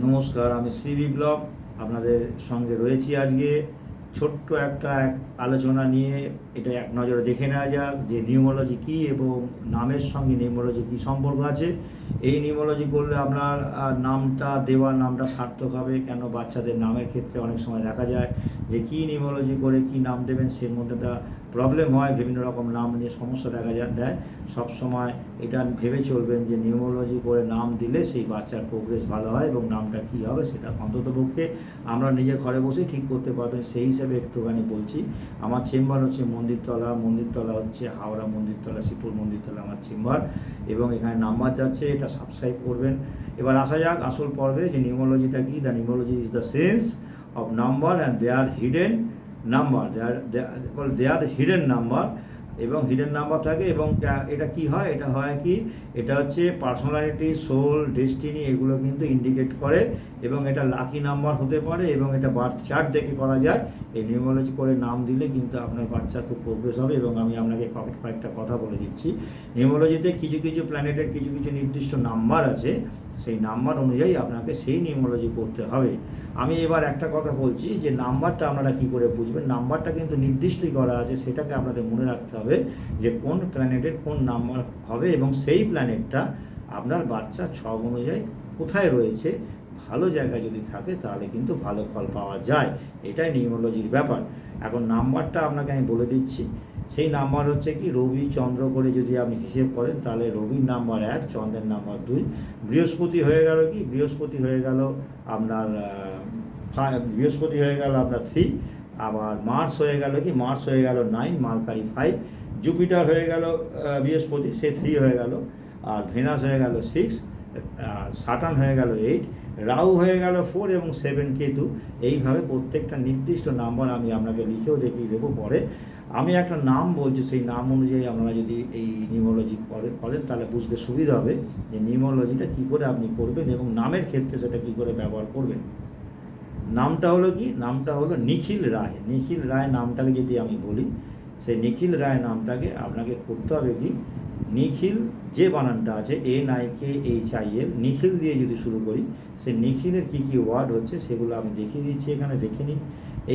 নমস্কার, আমি শ্রী ব্লগ আপনাদের সঙ্গে রয়েছি। আজকে ছোট্ট একটা আলোচনা নিয়ে এটা এক নজরে দেখে নেওয়া যাক যে নিউমোলজি কী এবং নামের সঙ্গে নিউমোলজি কী সম্পর্ক আছে। এই নিউমোলজি করলে আপনার নামটা দেওয়ার নামটা সার্থক হবে। কেন বাচ্চাদের নামের ক্ষেত্রে অনেক সময় দেখা যায় যে কী নিউমোলজি করে কী নাম দেবেন সেই মধ্যে একটা প্রবলেম হয়, বিভিন্ন রকম নাম নিয়ে সমস্যা দেখা দেয়। সবসময় এটা ভেবে চলবেন যে নিউমোলজি করে নাম দিলে সেই বাচ্চার প্রোগ্রেস ভালো হয় এবং নামটা কী হবে সেটা অন্ততপক্ষে আমরা নিজে ঘরে বসে ঠিক করতে পারবেন। সেই হিসেবে একটুখানি বলছি। আমার চেম্বার হচ্ছে মন্দিরতলা হচ্ছে হাওড়া মন্দিরতলা, শ্রীপুর মন্দিরতলা আমার চেম্বার, এবং এখানে নাম্বার যাচ্ছে, এটা সাবস্ক্রাইব করবেন। এবার আসা যাক আসল পর্বে যে নিউমোলজিটা কী। The numerology is the sense of number and they are hidden number, they are hidden number, এবং হিডেন নাম্বার থাকে। এবং এটা কি হয়, এটা হয় কি, এটা হচ্ছে পার্সোনালিটি, সোল, ডেস্টিনি, এগুলো কিন্তু ইন্ডিকেট করে, এবং এটা লাকি নাম্বার হতে পারে, এবং এটা বার্থ চার্ট দেখে করা যায়। এই নিউমোলজি করে নাম দিলে কিন্তু আপনার বাচ্চা খুব প্রোগ্রেস হবে। এবং আমি আপনাকে কয়েকটা কথা বলে দিচ্ছি। নিউমোলজিতে কিছু কিছু প্ল্যানেটের কিছু কিছু নির্দিষ্ট নাম্বার আছে, সেই নাম্বার অনুযায়ী আপনাকে সেই নিউমোলজি করতে হবে। আমি এবার একটা কথা বলছি যে নাম্বারটা আপনারা কী করে বুঝবেন। নাম্বারটা কিন্তু নির্দিষ্টই করা আছে, সেটাকে আপনাদের মনে রাখতে হবে যে কোন প্ল্যানেটের কোন নাম্বার হবে, এবং সেই প্ল্যানেটটা আপনার বাচ্চা ছক অনুযায়ী কোথায় রয়েছে। ভালো জায়গায় যদি থাকে তাহলে কিন্তু ভালো ফল পাওয়া যায়। এটাই নিউমোলজির ব্যাপার। এখন নাম্বারটা আপনাকে আমি বলে দিচ্ছি। সেই নাম্বার হচ্ছে কি, রবি চন্দ্র করে যদি আপনি হিসেব করেন তাহলে রবির নাম্বার 1, চন্দ্রের নাম্বার 2, বৃহস্পতি হয়ে গেল কি, বৃহস্পতি হয়ে গেল আপনার 3, আবার মার্স হয়ে গেল কি, মার্স হয়ে গেল 9, মার্কারি 5, জুপিটার হয়ে গেল বৃহস্পতি, সে 3 হয়ে গেল, আর ভেনাস হয়ে গেল 6, আর সাটার্ন হয়ে গেল 8, রাহু হয়ে গেল 4 এবং 7 কেতু। এইভাবে প্রত্যেকটা নির্দিষ্ট নাম্বার আমি আপনাকে লিখেও দেখিয়ে দেবো পরে। আমি একটা নাম বলছি, সেই নাম অনুযায়ী আপনারা যদি এই নিউমোলজি করেন তাহলে বুঝতে সুবিধা হবে যে নিউমোলজিটা কী করে আপনি করবেন এবং নামের ক্ষেত্রে সেটা কী করে ব্যবহার করবেন। নামটা হলো কি, নামটা হলো নিখিল রায়। নিখিল রায় নামটাকে যদি আমি বলি, সেই নিখিল রায় নামটাকে আপনাকে করতে হবে কি, নিখিল যে বানানটা আছে NIKHIL, নিখিল দিয়ে যদি শুরু করি, সেই নিখিলের কী কী ওয়ার্ড হচ্ছে সেগুলো আমি দেখিয়ে দিচ্ছি, এখানে দেখে নিন।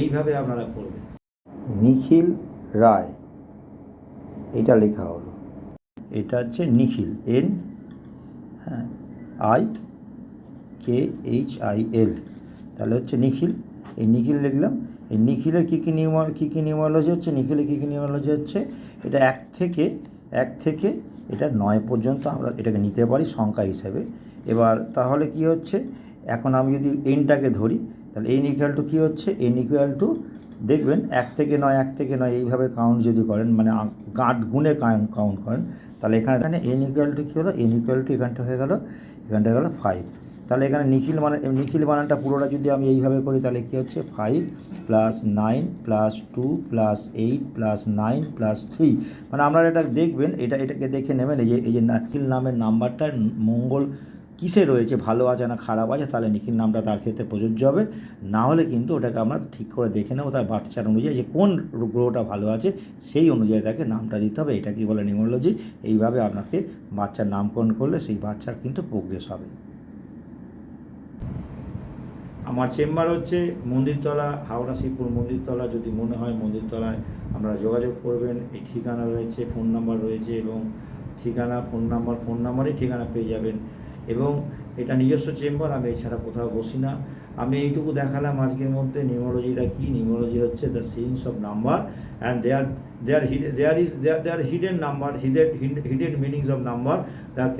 এইভাবে আপনারা করবেন। নিখিল রায়, এটা লেখা হলো, এটা হচ্ছে নিখিল, NIKHIL, তাহলে হচ্ছে নিখিল। এই নিখিল লিখলাম। এই নিখিলের কী কী নিউমারোলজি হচ্ছে, নিখিলের কী কী নিউমারোলজি হচ্ছে, এটা 1 থেকে এটা 9 পর্যন্ত আমরা এটাকে নিতে পারি সংখ্যা হিসেবে। এবার তাহলে কি হচ্ছে, এখন আমি যদি এনটাকে ধরি তাহলে এন ইকুয়াল টু কী হচ্ছে, এন ইকুয়াল টু দেখবেন 1 থেকে 9 এইভাবে কাউন্ট যদি করেন, মানে গাঁট গুণে কাউন্ট করেন, তাহলে এখানে এন ইকুয়াল টু কী হলো, এন ইকুয়াল টু এখানটা হয়ে গেল 5। তাহলে এখানে নিখিল বানানটা পুরোটা যদি আমি এইভাবে করি তাহলে কী হচ্ছে, 5 + 9 + 2 + 8 + 9 + 3। মানে আপনারা এটা দেখবেন, এটাকে দেখে নেবেন এই যে নিখিল নামের নাম্বারটার মঙ্গল কিসে রয়েছে, ভালো আছে না খারাপ আছে, তাহলে নিখিল নামটা তার ক্ষেত্রে প্রযোজ্য হবে। না হলে কিন্তু ওটাকে আমরা ঠিক করে দেখে নেবো তার বার্থ চার্ট অনুযায়ী যে কোন গ্রহটা ভালো আছে, সেই অনুযায়ী তাকে নামটা দিতে হবে। এটা কি বলে নিউমোলজি। এইভাবে আপনাকে বাচ্চার নামকরণ করলে সেই বাচ্চার কিন্তু প্রোগ্রেস হবে। আমার চেম্বার হচ্ছে মন্দিরতলা, হাওড়া শ্রীপুর মন্দিরতলা। যদি মনে হয় মন্দিরতলায় আপনারা যোগাযোগ করবেন। এই ঠিকানা রয়েছে, ফোন নাম্বার রয়েছে, এবং ঠিকানা ফোন নাম্বারেই ঠিকানা পেয়ে যাবেন। এবং এটা নিজস্ব চেম্বার, আমি এছাড়া কোথাও বসি না। আমি এইটুকু দেখালাম আজকের মধ্যে নিউমোলজিটা কি। নিউমোলজি হচ্ছে the sense of number and their hidden number, hidden meanings of number, they are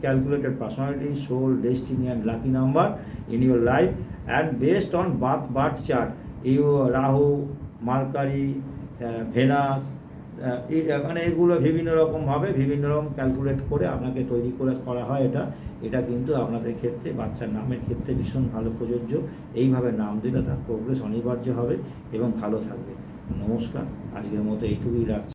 calculated personality, soul, destiny and lucky number in your life and based on birth chart. Rahu, Mercury, Venus, মানে এগুলো বিভিন্ন রকমভাবে বিভিন্ন রকম calculate করে আপনাকে তৈরি করা হয়। এটা কিন্তু আপনাদের ক্ষেত্রে বাচ্চার নামের ক্ষেত্রে ভীষণ ভালো প্রযোজ্য। এইভাবে নাম দিলে তার প্রোগ্রেস অনিবার্য হবে এবং ভালো থাকবে। নমস্কার, আজকের মতো এইটুকুই রাখছি।